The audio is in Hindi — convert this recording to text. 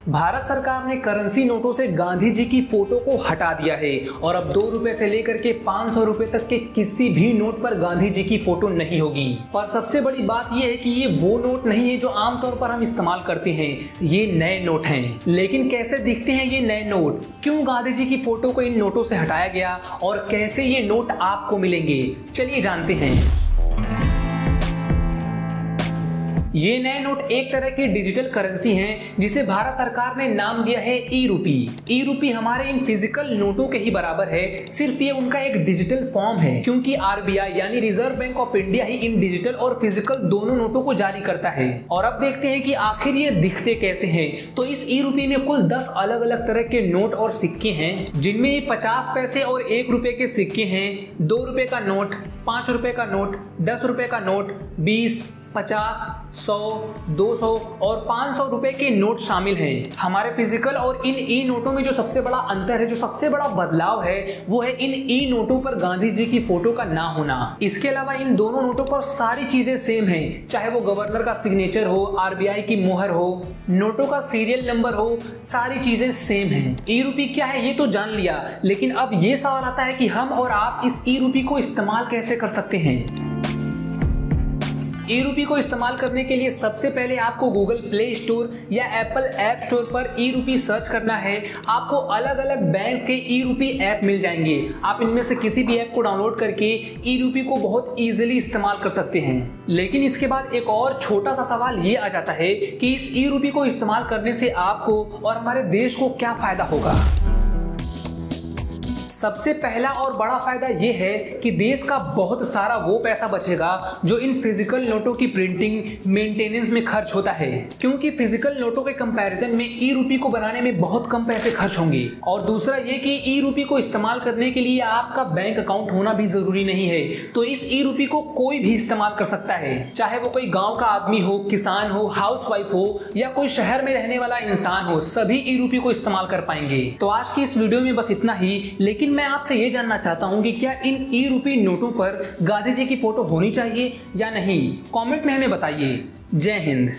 भारत सरकार ने करेंसी नोटों से गांधी जी की फोटो को हटा दिया है और अब 2 रुपए से लेकर के 500 रुपए तक के किसी भी नोट पर गांधी जी की फोटो नहीं होगी। पर सबसे बड़ी बात यह है कि ये वो नोट नहीं है जो आमतौर पर हम इस्तेमाल करते हैं, ये नए नोट हैं। लेकिन कैसे दिखते हैं ये नए नोट, क्यों गांधी जी की फोटो को इन नोटों से हटाया गया और कैसे ये नोट आपको मिलेंगे, चलिए जानते हैं। ये नए नोट एक तरह की डिजिटल करेंसी हैं जिसे भारत सरकार ने नाम दिया है ई-रूपी। ई-रूपी हमारे इन फिजिकल नोटों के ही बराबर है, सिर्फ ये उनका एक डिजिटल फॉर्म है, क्योंकि आरबीआई यानी reserve bank of India he in digital और फिजिकल दोनों नोटों को जारी करता है। और अब देखते हैं कि आखिर ये दिखते कैसे हैं। तो इस ई-रूपी में कुल 10 अलग अलग तरह के नोट और सिक्के हैं, जिनमें 50 पैसे और 1 रुपए के सिक्के हैं, 2 रुपए का नोट, 5 रुपए का नोट, 10 रुपए का नोट, 20, 50, 100, 200 और 500 रुपए के नोट शामिल हैं। हमारे फिजिकल और इन ई नोटों में जो सबसे बड़ा अंतर है, जो सबसे बड़ा बदलाव है, वो है इन ई नोटों पर गांधी जी की फोटो का ना होना। इसके अलावा इन दोनों नोटों पर सारी चीजें सेम हैं, चाहे वो गवर्नर का सिग्नेचर हो, आरबीआई की मोहर हो, नोटों का सीरियल नंबर हो, सारी चीजें सेम हैं। ई रूपी क्या है ये तो जान लिया, लेकिन अब ये सवाल आता है कि हम और आप इस ई रूपी को इस्तेमाल कैसे कर सकते हैं। ई-रूपी को इस्तेमाल करने के लिए सबसे पहले आपको गूगल प्ले स्टोर या एप्पल ऐप स्टोर पर ई-रूपी सर्च करना है। आपको अलग अलग बैंक्स के ई-रूपी ऐप मिल जाएंगे। आप इनमें से किसी भी ऐप को डाउनलोड करके ई-रूपी को बहुत ईजिली इस्तेमाल कर सकते हैं। लेकिन इसके बाद एक और छोटा सा सवाल ये आ जाता है कि इस ई-रूपी को इस्तेमाल करने से आपको और हमारे देश को क्या फायदा होगा। सबसे पहला और बड़ा फायदा यह है कि देश का बहुत सारा वो पैसा बचेगा जो इन फिजिकल नोटों की प्रिंटिंग मेंटेनेंस में खर्च होता है, क्योंकि फिजिकल नोटों के कंपैरिजन में ई-रूपी को बनाने में बहुत कम पैसे खर्च होंगे। और दूसरा ये कि ई-रूपी को इस्तेमाल करने के लिए आपका बैंक अकाउंट होना भी जरूरी नहीं है, तो इस ई-रूपी को कोई भी इस्तेमाल कर सकता है, चाहे वो कोई गाँव का आदमी हो, किसान हो, हाउसवाइफ हो या कोई शहर में रहने वाला इंसान हो, सभी ई-रूपी को इस्तेमाल कर पाएंगे। तो आज की इस वीडियो में बस इतना ही, लेकिन मैं आपसे यह जानना चाहता हूं कि क्या इन ई-रूपी नोटों पर गांधी जी की फोटो होनी चाहिए या नहीं। कमेंट में हमें बताइए। जय हिंद।